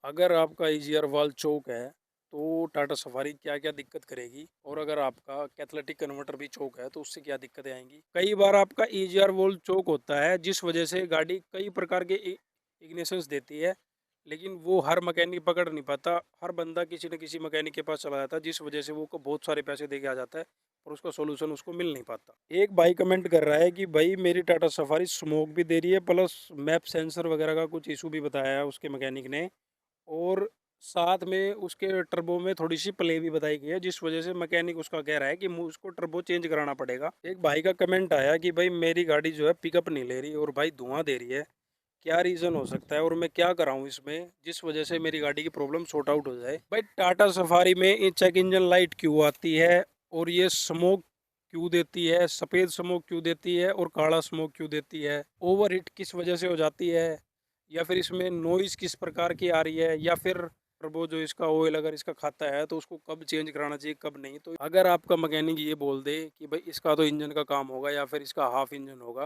अगर आपका EGR valve चोक है तो टाटा सफारी क्या क्या दिक्कत करेगी, और अगर आपका कैथलेटिक कन्वर्टर भी चोक है तो उससे क्या दिक्कतें आएंगी। कई बार आपका ईजीआर वाल्व चोक होता है जिस वजह से गाड़ी कई प्रकार के इग्निशंस देती है, लेकिन वो हर मैकेनिक पकड़ नहीं पाता। हर बंदा किसी न किसी मैकेनिक के पास चला जाता है जिस वजह से वो को बहुत सारे पैसे दे के आ जाता है और उसका सोल्यूशन उसको मिल नहीं पाता। एक भाई कमेंट कर रहा है कि भाई मेरी टाटा सफारी स्मोक भी दे रही है प्लस मैप सेंसर वगैरह का कुछ इशू भी बताया है उसके मैकेनिक ने, और साथ में उसके टर्बो में थोड़ी सी प्ले भी बताई गई है जिस वजह से मैकेनिक उसका कह रहा है कि उसको टर्बो चेंज कराना पड़ेगा। एक भाई का कमेंट आया कि भाई मेरी गाड़ी जो है पिकअप नहीं ले रही और भाई धुआं दे रही है, क्या रीज़न हो सकता है और मैं क्या कराऊं इसमें जिस वजह से मेरी गाड़ी की प्रॉब्लम सॉर्ट आउट हो जाए। भाई टाटा सफारी में चेक इंजन लाइट क्यों आती है, और ये स्मोक क्यों देती है, सफ़ेद स्मोक क्यों देती है और काला स्मोक क्यों देती है, ओवर हीट किस वजह से हो जाती है, या फिर इसमें नॉइज़ किस प्रकार की आ रही है, या फिर वो जो इसका ऑयल अगर इसका खाता है तो उसको कब चेंज कराना चाहिए कब नहीं। तो अगर आपका मैकेनिक ये बोल दे कि भाई इसका तो इंजन का काम होगा या फिर इसका हाफ इंजन होगा,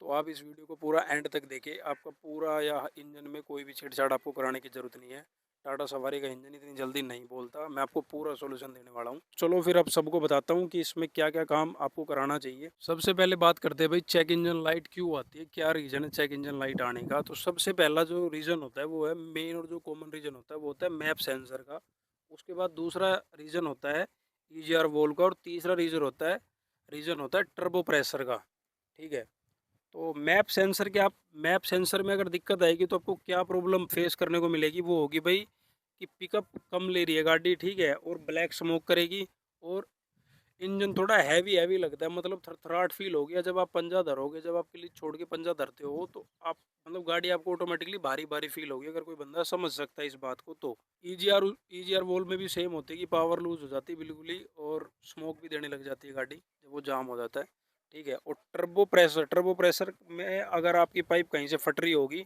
तो आप इस वीडियो को पूरा एंड तक देखें। आपका पूरा या इंजन में कोई भी छेड़छाड़ आपको कराने की ज़रूरत नहीं है। टाटा सफारी का इंजन इतनी जल्दी नहीं बोलता। मैं आपको पूरा सॉल्यूशन देने वाला हूँ। चलो फिर अब सबको बताता हूँ कि इसमें क्या क्या काम आपको कराना चाहिए। सबसे पहले बात करते हैं भाई चेक इंजन लाइट क्यों आती है, क्या रीज़न है चेक इंजन लाइट आने का। तो सबसे पहला जो रीज़न होता है वो है मेन, और जो कॉमन रीज़न होता है वो होता है मैप सेंसर का। उसके बाद दूसरा रीज़न होता है ईजीआर वोल का, और तीसरा रीज़न होता है टर्बो प्रेशर का। ठीक है। तो मैप सेंसर में अगर दिक्कत आएगी तो आपको क्या प्रॉब्लम फेस करने को मिलेगी, वो होगी भाई कि पिकअप कम ले रही है गाड़ी, ठीक है, और ब्लैक स्मोक करेगी, और इंजन थोड़ा हैवी हैवी लगता है, मतलब थरथराहट फील होगी। जब आप पंजा धरोगे, जब आप क्लिच छोड़ के पंजा धरते हो तो आप मतलब गाड़ी आपको ऑटोमेटिकली भारी भारी फील होगी। अगर कोई बंदा समझ सकता है इस बात को तो ईजीआर वोल में भी सेम होती है कि पावर लूज हो जाती है बिल्कुल ही, और स्मोक भी देने लग जाती है गाड़ी जब वो जाम हो जाता है। ठीक है। और टर्बो प्रेशर में अगर आपकी पाइप कहीं से फट रही होगी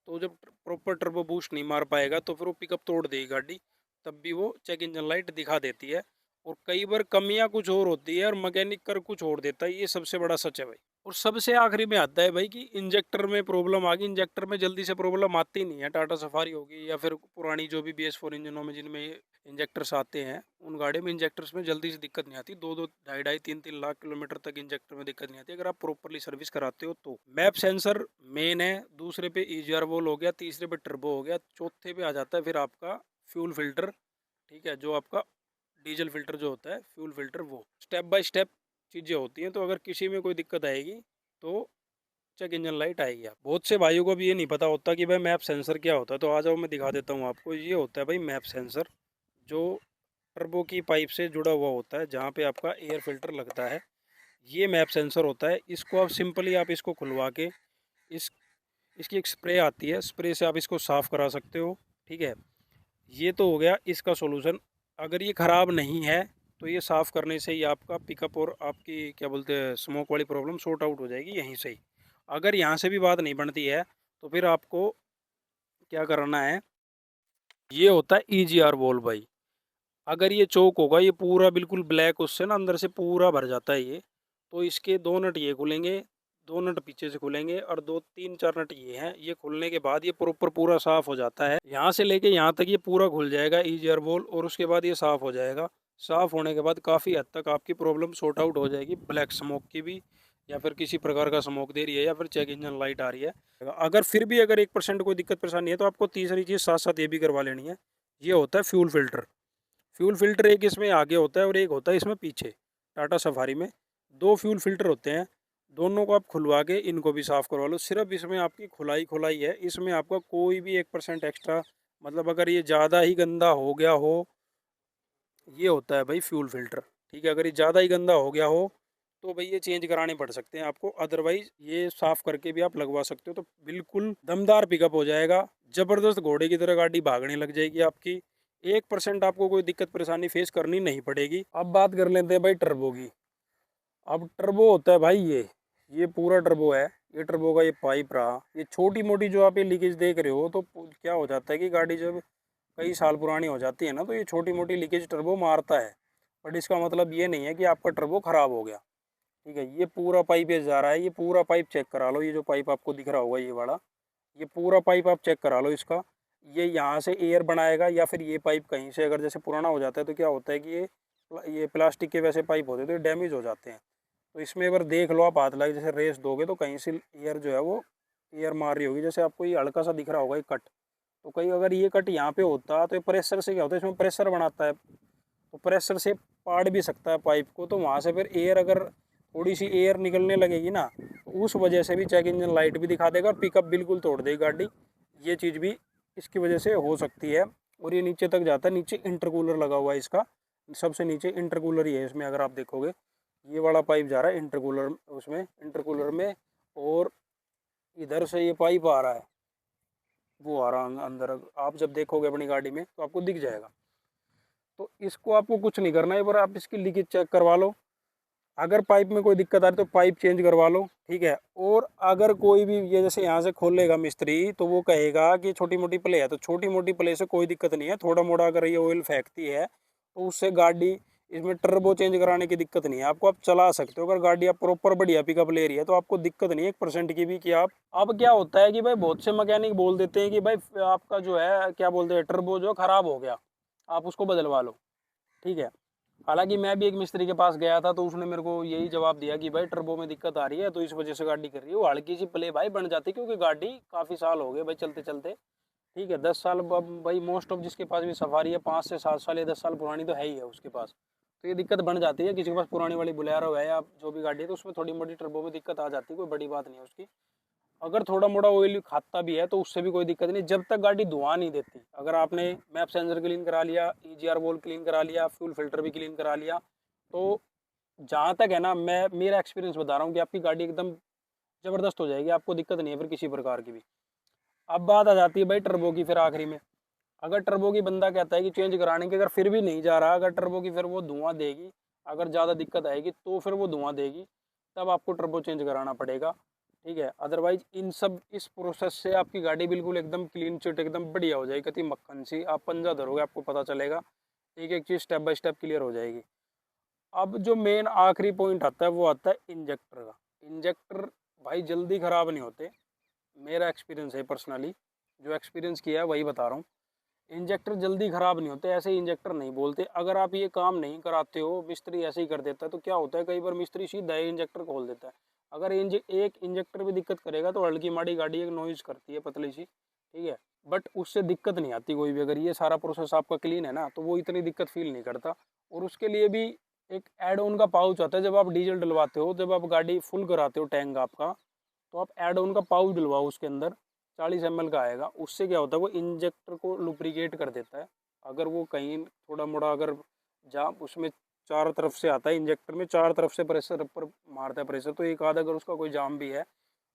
तो जब प्रॉपर टर्बो बूस्ट नहीं मार पाएगा तो फिर वो पिकअप तोड़ देगी गाड़ी, तब भी वो चेक इंजन लाइट दिखा देती है। और कई बार कमियां कुछ और होती है और मैकेनिक कर कुछ और देता है, ये सबसे बड़ा सच है भाई। और सबसे आखिरी में आता है भाई कि इंजेक्टर में प्रॉब्लम आ गई। इंजेक्टर में जल्दी से प्रॉब्लम आती नहीं है, टाटा सफारी होगी या फिर पुरानी जो भी BS4 इंजनों में जिनमें इंजेक्टर्स आते हैं उन गाड़ियों में इंजेक्टर्स में जल्दी से दिक्कत नहीं आती। दो दो ढाई ढाई तीन तीन लाख किलोमीटर तक इंजेक्टर में दिक्कत नहीं आती अगर आप प्रॉपरली सर्विस कराते हो तो। मैप सेंसर मेन है, दूसरे पे ईजीआर वोल हो गया, तीसरे पे टर्बो हो गया, चौथे पे आ जाता है फिर आपका फ्यूल फिल्टर। ठीक है। जो आपका डीजल फिल्टर जो होता है, फ्यूल फिल्टर, वो स्टेप बाय स्टेप चीज़ें होती हैं। तो अगर किसी में कोई दिक्कत आएगी तो चेक इंजन लाइट आएगी। आप बहुत से भाइयों को भी ये नहीं पता होता कि भाई मैप सेंसर क्या होता है, तो आ जाओ मैं दिखा देता हूँ आपको। ये होता है भाई मैप सेंसर, जो टर्बो की पाइप से जुड़ा हुआ होता है जहाँ पे आपका एयर फिल्टर लगता है। ये मैप सेंसर होता है। इसको आप सिंपली आप इसको खुलवा के इस इसकी एक स्प्रे आती है, स्प्रे से आप इसको साफ़ करा सकते हो। ठीक है। ये तो हो गया इसका सॉल्यूशन। अगर ये ख़राब नहीं है तो ये साफ़ करने से ही आपका पिकअप और आपकी क्या बोलते हैं स्मोक वाली प्रॉब्लम सॉर्ट आउट हो जाएगी यहीं से ही। अगर यहाँ से भी बात नहीं बनती है तो फिर आपको क्या करना है, ये होता है ईजीआर वॉल्व भाई। अगर ये चोक होगा, ये पूरा बिल्कुल ब्लैक, उससे ना अंदर से पूरा भर जाता है ये, तो इसके दो नट ये खुलेंगे, दो नट पीछे से खुलेंगे, और दो तीन चार नट ये हैं। ये खुलने के बाद ये प्रॉपर पूरा साफ़ हो जाता है, यहाँ से लेके यहाँ तक ये पूरा खुल जाएगा ईजीआर वॉल, और उसके बाद ये साफ़ हो जाएगा। साफ़ होने के बाद काफ़ी हद तक आपकी प्रॉब्लम सॉर्ट आउट हो जाएगी, ब्लैक स्मोक की भी, या फिर किसी प्रकार का स्मोक दे रही है, या फिर चेक इंजन लाइट आ रही है। अगर फिर भी अगर 1% कोई दिक्कत परेशानी है तो आपको तीसरी चीज़ साथ साथ ये भी करवा लेनी है। ये होता है फ्यूल फिल्टर। फ्यूल फिल्टर एक इसमें आगे होता है और एक होता है इसमें पीछे। टाटा सफारी में दो फ्यूल फिल्टर होते हैं, दोनों को आप खुलवा के इनको भी साफ़ करवा लो। सिर्फ इसमें आपकी खुलाई है, इसमें आपका कोई भी 1% एक्स्ट्रा, मतलब अगर ये ज़्यादा ही गंदा हो गया हो, ये होता है भाई फ्यूल फिल्टर। ठीक है। अगर ये ज़्यादा ही गंदा हो गया हो तो भाई ये चेंज कराने पड़ सकते हैं आपको, अदरवाइज़ ये साफ़ करके भी आप लगवा सकते हो। तो बिल्कुल दमदार पिकअप हो जाएगा, ज़बरदस्त घोड़े की तरह गाड़ी भागने लग जाएगी आपकी। 1% आपको कोई दिक्कत परेशानी फेस करनी नहीं पड़ेगी। अब बात कर लेते हैं भाई टर्बो की। अब टर्बो होता है भाई ये पूरा टर्बो है। ये टर्बो का ये पाइप रहा, ये छोटी मोटी जो आप ये लीकेज देख रहे हो, तो क्या हो जाता है कि गाड़ी जब कई साल पुरानी हो जाती है ना, तो ये छोटी मोटी लीकेज टर्बो मारता है। बट इसका मतलब ये नहीं है कि आपका टर्बो ख़राब हो गया। ठीक है। ये पूरा पाइप ये जा रहा है, ये पूरा पाइप चेक करा लो। ये जो पाइप आपको दिख रहा होगा ये वाला, ये पूरा पाइप आप चेक करा लो इसका। ये यहाँ से एयर बनाएगा, या फिर ये पाइप कहीं से अगर जैसे पुराना हो जाता है तो क्या होता है कि ये प्लास्टिक के वैसे पाइप होते हैं तो ये डैमेज हो जाते हैं। तो इसमें अगर देख लो आप, हाथ लगे जैसे रेस दोगे तो कहीं से एयर जो है वो एयर मार रही होगी। जैसे आपको ये हल्का सा दिख रहा होगा ये कट, तो कहीं अगर ये कट यहाँ पे होता तो ये प्रेशर से क्या होता है, इसमें प्रेशर बनाता है, तो प्रेशर से पाड़ भी सकता है पाइप को। तो वहाँ से फिर एयर, अगर थोड़ी सी एयर निकलने लगेगी ना, तो उस वजह से भी चेक इंजन लाइट भी दिखा देगा और पिकअप बिल्कुल तोड़ देगी गाड़ी। ये चीज़ भी इसकी वजह से हो सकती है। और ये नीचे तक जाता है, नीचे इंटरकूलर लगा हुआ है इसका, सबसे नीचे इंटरकूलर ही है इसमें। अगर आप देखोगे ये वाला पाइप जा रहा है इंटरकूलर, उसमें इंटरकूलर में, और इधर से ये पाइप आ रहा है, वो आ रहा है अंदर। आप जब देखोगे अपनी गाड़ी में तो आपको दिख जाएगा। तो इसको आपको कुछ नहीं करना है, एक बार आप इसकी लीकेज चेक करवा लो। अगर पाइप में कोई दिक्कत आ रही तो पाइप चेंज करवा लो, ठीक है। और अगर कोई भी ये जैसे यहाँ से खोलेगा मिस्त्री तो वो कहेगा कि छोटी मोटी प्ले है, तो छोटी मोटी प्ले से कोई दिक्कत नहीं है। थोड़ा मोड़ा अगर ये ऑयल फेंकती है तो उससे गाड़ी, इसमें टर्बो चेंज कराने की दिक्कत नहीं है आपको, आप चला सकते हो। अगर गाड़ी आप प्रॉपर बढ़िया पिकअप ले रही है तो आपको दिक्कत नहीं है 1% की भी कि आप। अब क्या होता है कि भाई बहुत से मैकेनिक बोल देते हैं कि भाई आपका जो है क्या बोलते हैं, टर्बो जो खराब हो गया, आप उसको बदलवा लो, ठीक है। हालांकि मैं भी एक मिस्त्री के पास गया था तो उसने मेरे को यही जवाब दिया कि भाई टर्बो में दिक्कत आ रही है तो इस वजह से गाड़ी कर रही है। वो हल्की सी प्ले भाई बन जाती है, क्योंकि गाड़ी काफ़ी साल हो गए भाई चलते चलते, ठीक है। 10 साल, अब भाई मोस्ट ऑफ जिसके पास भी सफारी है 5 से 7 साल या 10 साल पुरानी तो है ही है उसके पास, तो ये दिक्कत बन जाती है। किसी के पास पुरानी वाली बोलेरो है या जो भी गाड़ी है तो उसमें थोड़ी मोटी टर्बो में दिक्कत आ जाती है, कोई बड़ी बात नहीं है उसकी। अगर थोड़ा मोड़ा ऑयल खाता भी है तो उससे भी कोई दिक्कत नहीं, जब तक गाड़ी धुआं नहीं देती। अगर आपने मैप सेंसर क्लीन करा लिया, ईजीआर वोल्व क्लीन करा लिया, फ्यूल फिल्टर भी क्लीन करा लिया, तो जहाँ तक है ना, मैं मेरा एक्सपीरियंस बता रहा हूँ कि आपकी गाड़ी एकदम ज़बरदस्त हो जाएगी, आपको दिक्कत नहीं है फिर किसी प्रकार की भी। अब बात आ जाती है भाई टर्बो की, फिर आखिरी में अगर टर्बो की बंदा कहता है कि चेंज कराने की, अगर फिर भी नहीं जा रहा, अगर टर्बो की फिर वो धुआं देगी, अगर ज़्यादा दिक्कत आएगी तो फिर वो धुआं देगी, तब आपको टर्बो चेंज कराना पड़ेगा, ठीक है। अदरवाइज इन सब इस प्रोसेस से आपकी गाड़ी बिल्कुल एकदम क्लीन चिट एकदम बढ़िया हो जाएगी, कति मक्खन सी। आप पंजा धरोगे आपको पता चलेगा, एक एक चीज़ स्टेप बाय स्टेप क्लियर हो जाएगी। अब जो मेन आखिरी पॉइंट आता है वो आता है इंजेक्टर का। इंजेक्टर भाई जल्दी ख़राब नहीं होते, मेरा एक्सपीरियंस है पर्सनली, जो एक्सपीरियंस किया है वही बता रहा हूँ। इंजेक्टर जल्दी ख़राब नहीं होते, ऐसे इंजेक्टर नहीं बोलते। अगर आप ये काम नहीं कराते हो, मिस्त्री ऐसे ही कर देता है, तो क्या होता है कई बार मिस्त्री सीधा ही इंजेक्टर खोल देता है। अगर एक इंजेक्टर भी दिक्कत करेगा तो हल्की माड़ी गाड़ी एक नॉइज़ करती है पतली सी, ठीक है, बट उससे दिक्कत नहीं आती कोई भी। अगर ये सारा प्रोसेस आपका क्लीन है ना तो वो इतनी दिक्कत फील नहीं करता। और उसके लिए भी एक एड ऑन का पाउच आता है, जब आप डीजल डलवाते हो, जब आप गाड़ी फुल कराते हो टैंक आपका, तो आप एड ऑन का पाउच डलवाओ उसके अंदर, 40 ml का आएगा। उससे क्या होता है वो इंजेक्टर को लुब्रिकेट कर देता है। अगर वो कहीं थोड़ा मोड़ा अगर जाम, उसमें चार तरफ से आता है इंजेक्टर में, चार तरफ से प्रेशर पर मारता है प्रेशर, तो एक आधा अगर उसका कोई जाम भी है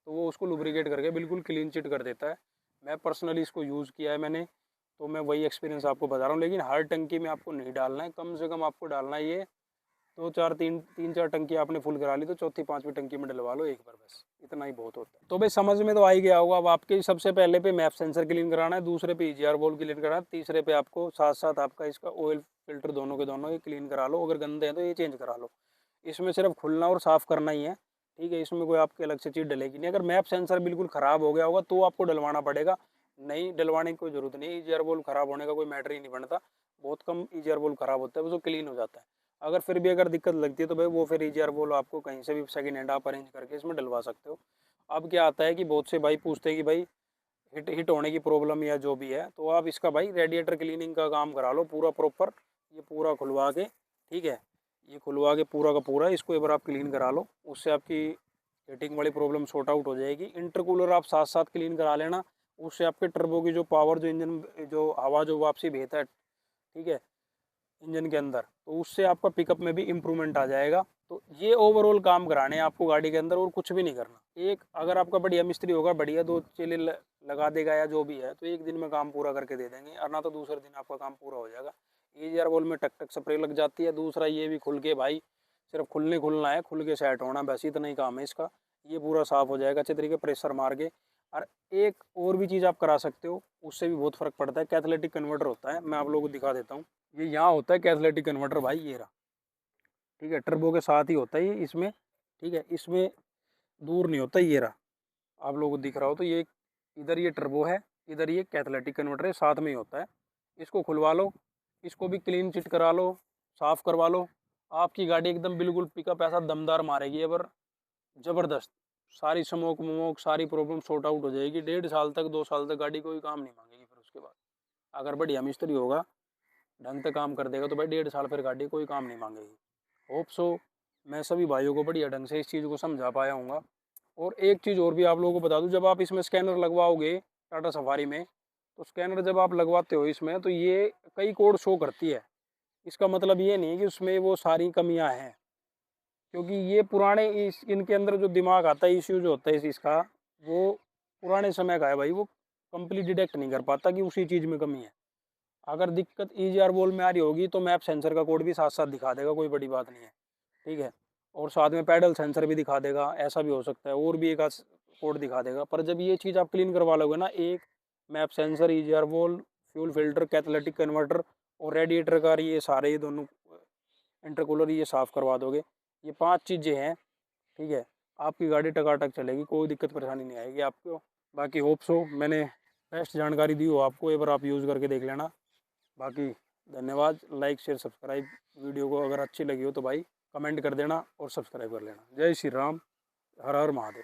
तो वो उसको लुब्रिकेट करके बिल्कुल क्लीन चिट कर देता है। मैं पर्सनली इसको यूज़ किया है मैंने, तो मैं वही एक्सपीरियंस आपको बता रहा हूँ। लेकिन हर टंकी में आपको नहीं डालना है, कम से कम आपको डालना है ये दो चार, तीन चार टंकी आपने फुल करा ली तो चौथी पांचवी टंकी में डलवा लो एक बार, बस इतना ही बहुत होता है। तो भाई समझ में तो आ ही गया होगा। अब आपके सबसे पहले पे मैप सेंसर क्लीन कराना है, दूसरे पे ईजीआर वोल्व क्लीन कराना है, तीसरे पे आपको साथ साथ आपका इसका ऑयल फिल्टर दोनों के दोनों ये क्लीन करा लो। अगर गंदे हैं तो ये चेंज करा लो। इसमें सिर्फ खुलना और साफ़ करना ही है, ठीक है। इसमें कोई आपके अलग से चीज़ डलेगी नहीं। अगर मैप सेंसर बिल्कुल ख़राब हो गया होगा तो आपको डलवाना पड़ेगा, नहीं डलवाने की कोई ज़रूरत नहीं। ईजीआर वोल्व ख़राब होने का कोई मैटर ही नहीं बनता, बहुत कम ईजीआर वोल्व ख़राब होता है, वो क्लीन हो जाता है। अगर फिर भी अगर दिक्कत लगती है तो भाई वो फिर ईजीआर वोल्व आपको कहीं से भी सेकंड हैंड आप अरेंज करके इसमें डलवा सकते हो। अब क्या आता है कि बहुत से भाई पूछते हैं कि भाई हिट हिट होने की प्रॉब्लम या जो भी है, तो आप इसका भाई रेडिएटर क्लीनिंग का काम करा लो पूरा प्रॉपर। ये पूरा खुलवा के, ठीक है, ये खुलवा के पूरा का पूरा इसको एक बार आप क्लीन करा लो, उससे आपकी हीटिंग वाली प्रॉब्लम सॉर्ट आउट हो जाएगी। इंटरकूलर आप साथ साथ क्लीन करा लेना, उससे आपके टर्बो की जो पावर, जो इंजन जो हवा जो वापसी भेजता है, ठीक है, इंजन के अंदर, तो उससे आपका पिकअप में भी इम्प्रूवमेंट आ जाएगा। तो ये ओवरऑल काम कराने हैं आपको गाड़ी के अंदर, और कुछ भी नहीं करना। एक अगर आपका बढ़िया मिस्त्री होगा, बढ़िया दो चेले लगा देगा या जो भी है, तो एक दिन में काम पूरा करके दे देंगे, और ना तो दूसरे दिन आपका काम पूरा हो जाएगा। ईजीआर वोल्व में टक टक स्प्रे लग जाती है। दूसरा ये भी खुल के भाई सिर्फ खुलना है, खुल के सेट होना, बस इतना ही काम है इसका। ये पूरा साफ़ हो जाएगा अच्छे तरीके प्रेशर मार के। और एक और भी चीज़ आप करा सकते हो, उससे भी बहुत फ़र्क पड़ता है। कैथलेटिक कन्वर्टर होता है, मैं आप लोगों को दिखा देता हूँ। ये यहाँ होता है कैथलेटिक कन्वर्टर भाई, ये रहा, ठीक है, टर्बो के साथ ही होता है ये इसमें, ठीक है, इसमें दूर नहीं होता। ये रहा, आप लोगों को दिख रहा हो तो ये इधर ये टर्बो है, इधर ये कैथलेटिक कन्वर्टर है, साथ में ही होता है। इसको खुलवा लो, इसको भी क्लीन चिट करा लो, साफ़ करवा लो, आपकी गाड़ी एकदम बिल्कुल पिकअप ऐसा दमदार मारेगी एबर, ज़बरदस्त। सारी स्मोक वमोक सारी प्रॉब्लम सॉर्ट आउट हो जाएगी। 1.5 साल तक 2 साल तक गाड़ी कोई काम नहीं मांगेगी फिर उसके बाद। अगर बढ़िया मिस्त्री होगा, ढंग से काम कर देगा तो भाई 1.5 साल फिर गाड़ी कोई काम नहीं मांगेगी। होप सो मैं सभी भाइयों को बढ़िया ढंग से इस चीज़ को समझा पाया हूँगा। और एक चीज़ और भी आप लोगों को बता दूं, जब आप इसमें स्कैनर लगवाओगे टाटा सफारी में, तो स्कैनर जब आप लगवाते हो इसमें, तो ये कई कोड शो करती है। इसका मतलब ये नहीं कि उसमें वो सारी कमियां हैं, क्योंकि ये पुराने इस इनके अंदर जो दिमाग आता है, इश्यू जो होता है इसका, वो पुराने समय का है भाई। वो कंप्लीट डिटेक्ट नहीं कर पाता कि उसी चीज़ में कमी है। अगर दिक्कत EGR वोल्व में आ रही होगी तो मैप सेंसर का कोड भी साथ साथ दिखा देगा, कोई बड़ी बात नहीं है, ठीक है। और साथ में पैडल सेंसर भी दिखा देगा, ऐसा भी हो सकता है, और भी एक आध कोड दिखा देगा। पर जब ये चीज़ आप क्लीन करवा लोगे ना, एक map sensor, EGR valve, fuel filter, catalytic converter और रेडिएटर का ये सारे, ये दोनों इंटरकूलर ये साफ़ करवा दोगे, ये 5 चीज़ें हैं, ठीक है, आपकी गाड़ी टकाटक चलेगी, कोई दिक्कत परेशानी नहीं आएगी आपको। बाकी होप सो मैंने बेस्ट जानकारी दी हो आपको, एक बार आप यूज़ करके देख लेना। बाकी धन्यवाद। लाइक शेयर सब्सक्राइब, वीडियो को अगर अच्छी लगी हो तो भाई कमेंट कर देना और सब्सक्राइब कर लेना। जय श्री राम, हर हर महादेव।